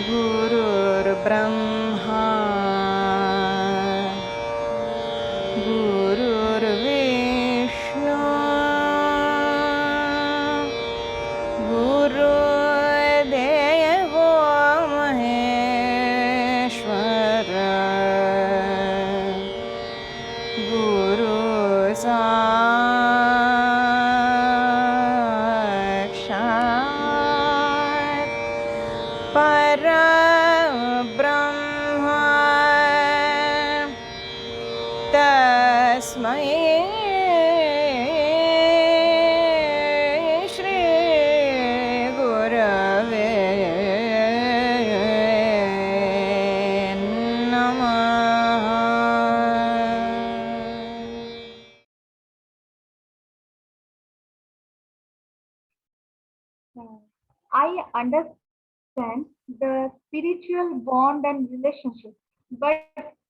गुरुर्ब्रह्मा गुरुर्विष्णु गुरुर्देवो महेश्वर गुरु साक्षात् परब्रह्म तस्मै श्री गुरवे नमः. I understand the spiritual bond and relationship, but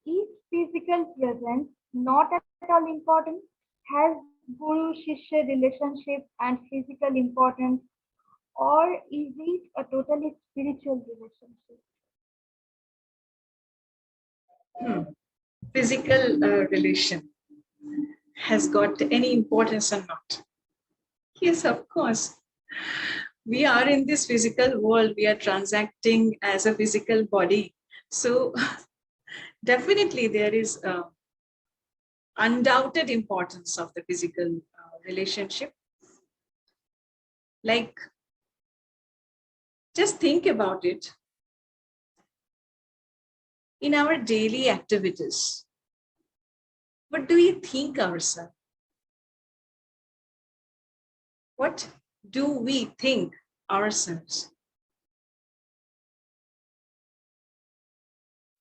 is physical presence not at all important? Has Guru-Shishya relationship and physical importance, or is it a totally spiritual relationship? Physical relation has got any importance or not? Yes, of course. We are in this physical world. We are transacting as a physical body. So definitely there is undoubted importance of the physical relationship. Like, just think about it. In our daily activities, what do we think ourselves? What do we think ourselves?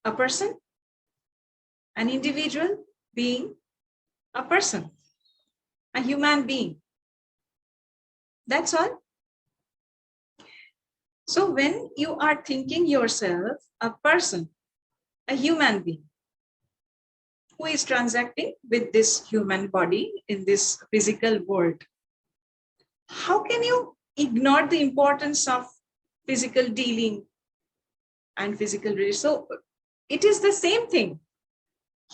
A person, an individual being, a person, a human being. That's all. So when you are thinking yourself a person, a human being, who is transacting with this human body in this physical world, how can you ignore the importance of physical dealing and physical relationship? So it is the same thing.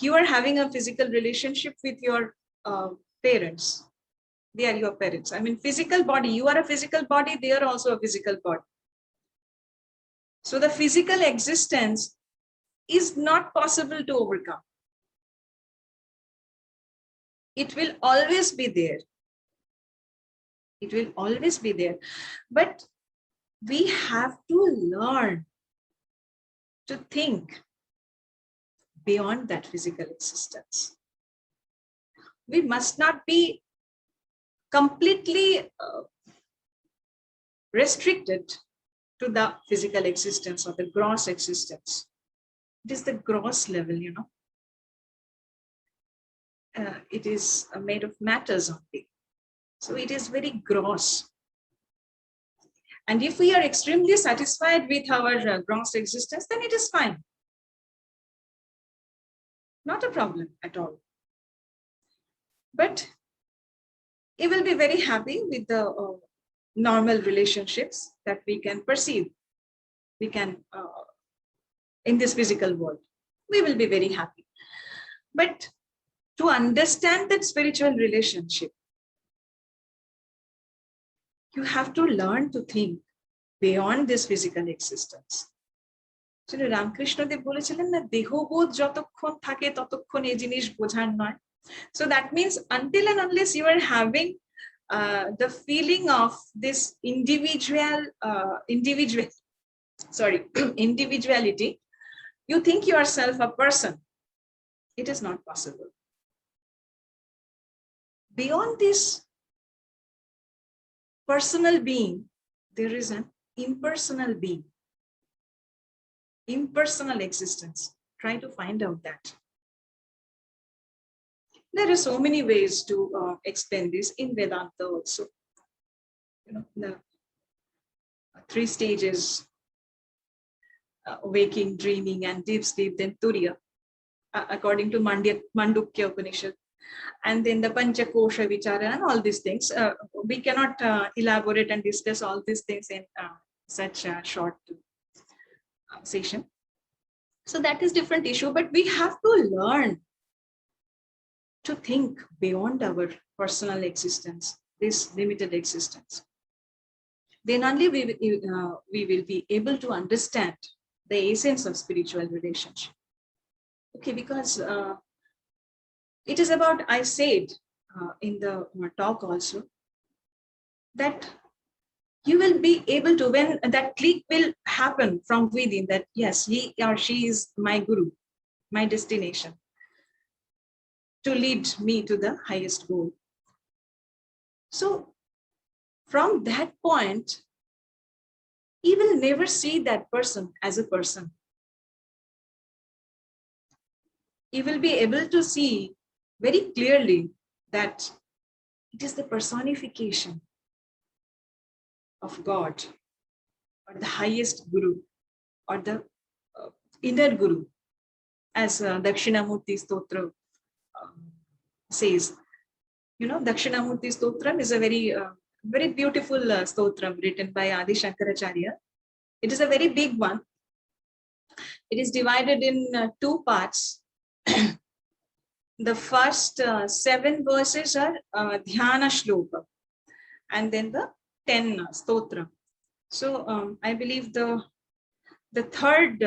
You are having a physical relationship with your parents. They are your parents. I mean, physical body, you are a physical body, they are also a physical body. So the physical existence is not possible to overcome. It will always be there. It will always be there. But we have to learn to think beyond that physical existence. We must not be completely restricted to the physical existence or the gross existence. It is the gross level, you know. It is made of matters only. So it is very gross. And if we are extremely satisfied with our gross existence, then it is fine. Not a problem at all. But you will be very happy with the normal relationships that we can perceive. We can, in this physical world, we will be very happy. But to understand that spiritual relationship, you have to learn to think beyond this physical existence. Ramakrishna দেব বলেছিলেন না, দেহবোধ যতক্ষণ থাকে ততক্ষণ এই জিনিস বোঝার নয়. So that means until and unless you are having the feeling of this individuality, you think yourself a person. It is not possible. Beyond this personal being, there is an impersonal being, impersonal existence. Try to find out that. There are so many ways to explain this in Vedanta also. You know, the 3 stages: waking, dreaming, and deep sleep, then Turiya, according to Mandukya Upanishad. And then the Panchakosha Vichara and all these things. We cannot elaborate and discuss all these things in such a short session. So that is different issue, but we have to learn to think beyond our personal existence, this limited existence. Then only we will be able to understand the essence of spiritual relationship. Okay, because it is about, I said in the talk also, that you will be able to, when that click will happen from within, that yes, he or she is my guru, my destination, to lead me to the highest goal. So from that point, you will never see that person as a person. You will be able to see very clearly that it is the personification of God, or the highest guru, or the inner guru, as Dakshinamurti Stotra says. You know, Dakshinamurti Stotram is a very beautiful stotram written by Adi Shankaracharya. It is a very big one. It is divided in two parts. The first 7 verses are dhyana shloka, and then the 10 stotra. So I believe the third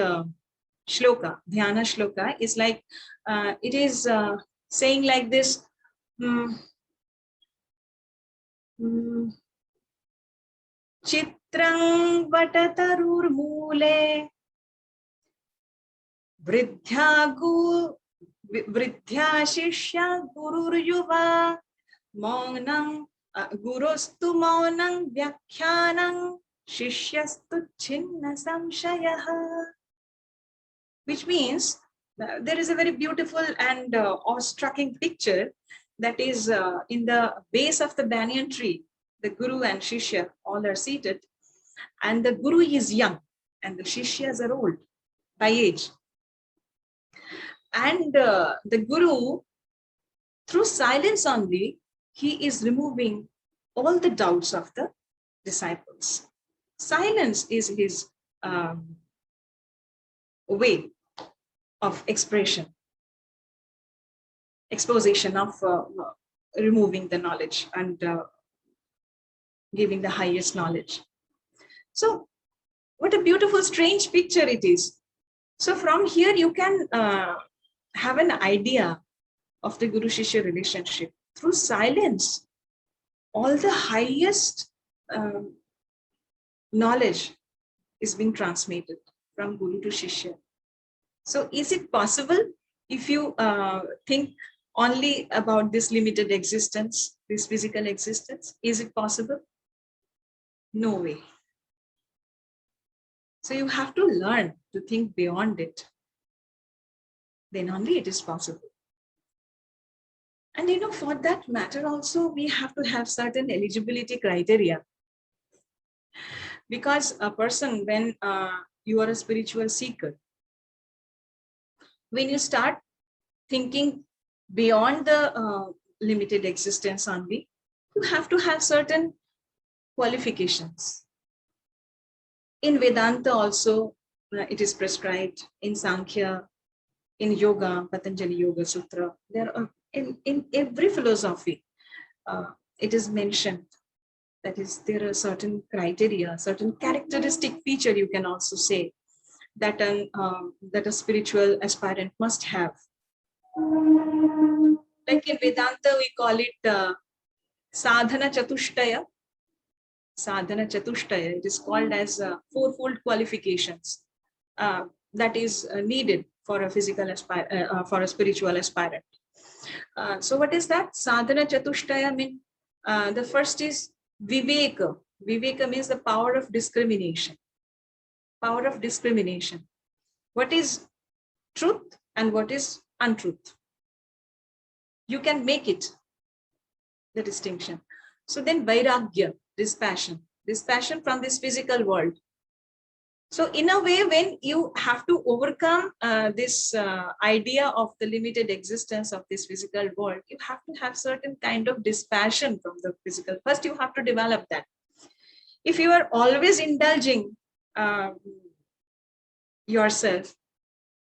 shloka, dhyana shloka, is like it is saying like this. Chitrang vatatarurmule vridhya shishya gururyuva maunam gurustu maunam vyakhyanam shishyastu chinna samshayah. Which means there is a very beautiful and awe-striking picture that is in the base of the banyan tree. The guru and shishya all are seated, and the guru is young and the shishyas are old by age. And the guru, through silence only, he is removing all the doubts of the disciples. Silence is his way of expression, exposition of removing the knowledge and giving the highest knowledge. So what a beautiful, strange picture it is. So from here you can have an idea of the Guru-Shishya relationship. Through silence, all the highest knowledge is being transmitted from Guru to Shishya. So is it possible, if you think only about this limited existence, this physical existence, is it possible? No way. So you have to learn to think beyond it. Then only it is possible. And you know, for that matter also, we have to have certain eligibility criteria. Because a person, when you are a spiritual seeker, when you start thinking beyond the limited existence only, you have to have certain qualifications. In Vedanta also, it is prescribed. In Sankhya, in Yoga, Patanjali Yoga Sutra, there are in every philosophy, it is mentioned. That is, there are certain criteria, certain characteristic feature, you can also say, that that a spiritual aspirant must have. Like in Vedanta, we call it sadhana chatushtaya. Sadhana chatushtaya. It is called as fourfold qualifications that is needed for a for a spiritual aspirant. So what is that? Sadhana chatushtaya mean the first is viveka. Viveka means the power of discrimination. Power of discrimination. What is truth and what is untruth? You can make it the distinction. So then vairagya, dispassion from this physical world. So in a way, when you have to overcome this idea of the limited existence of this physical world, you have to have certain kind of dispassion from the physical. First, you have to develop that. If you are always indulging yourself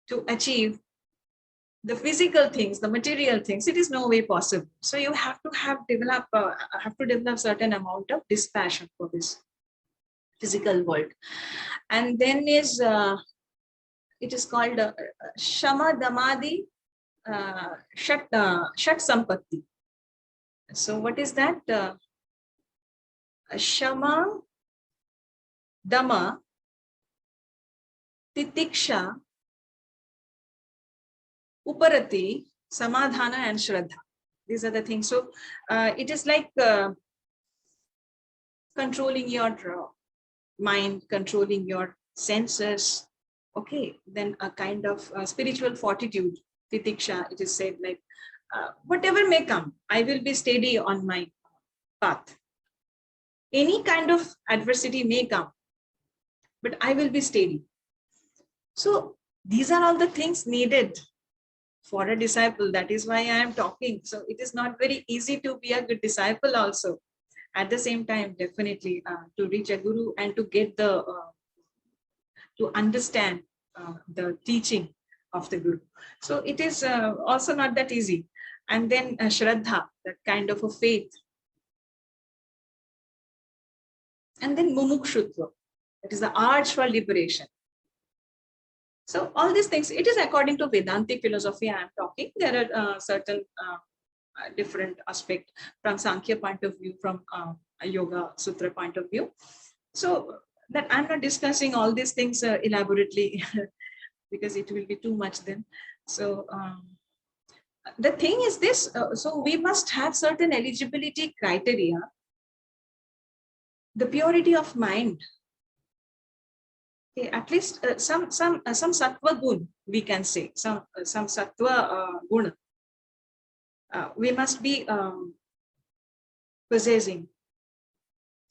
to achieve the physical things, the material things, it is no way possible. So you have to develop certain amount of dispassion for this physical world. And then is it is called Shama Damadi Shat Sampatti. So what is that? Shama, Dama, Titiksha, Uparati, Samadhana, and Shraddha. These are the things. So it is like controlling your mind, controlling your senses. Okay, then a kind of spiritual fortitude. Titiksha, it is said like, whatever may come, I will be steady on my path. Any kind of adversity may come, but I will be steady. So these are all the things needed for a disciple. That is why I am talking. So it is not very easy to be a good disciple also. At the same time, definitely to reach a guru and to get the, to understand the teaching of the guru. So it is also not that easy. And then Shraddha, that kind of a faith. And then Mumukshutva, that is the arch for liberation. So all these things, it is according to Vedantic philosophy I am talking. There are certain different aspects from Sankhya point of view, from a Yoga Sutra point of view. So that I'm not discussing all these things elaborately because it will be too much then. So the thing is this, so we must have certain eligibility criteria. The purity of mind, okay, at least some sattva gun, we can say, some sattva guna. We must be possessing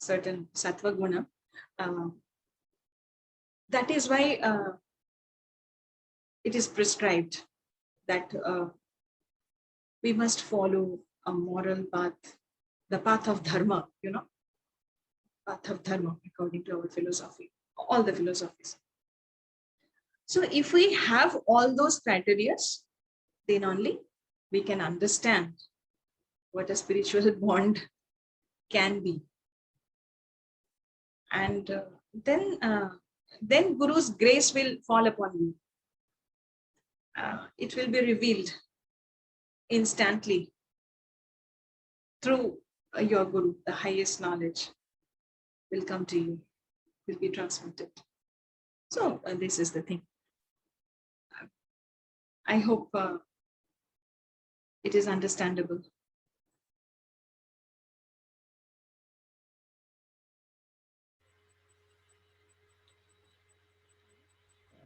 certain sattva guna. That is why it is prescribed that we must follow a moral path, the path of dharma, you know, path of dharma according to our philosophy, all the philosophies. So if we have all those criteria, then only we can understand what a spiritual bond can be. And then Guru's grace will fall upon you. It will be revealed instantly through your Guru. The highest knowledge will come to you, will be transmitted. So this is the thing. I hope it is understandable.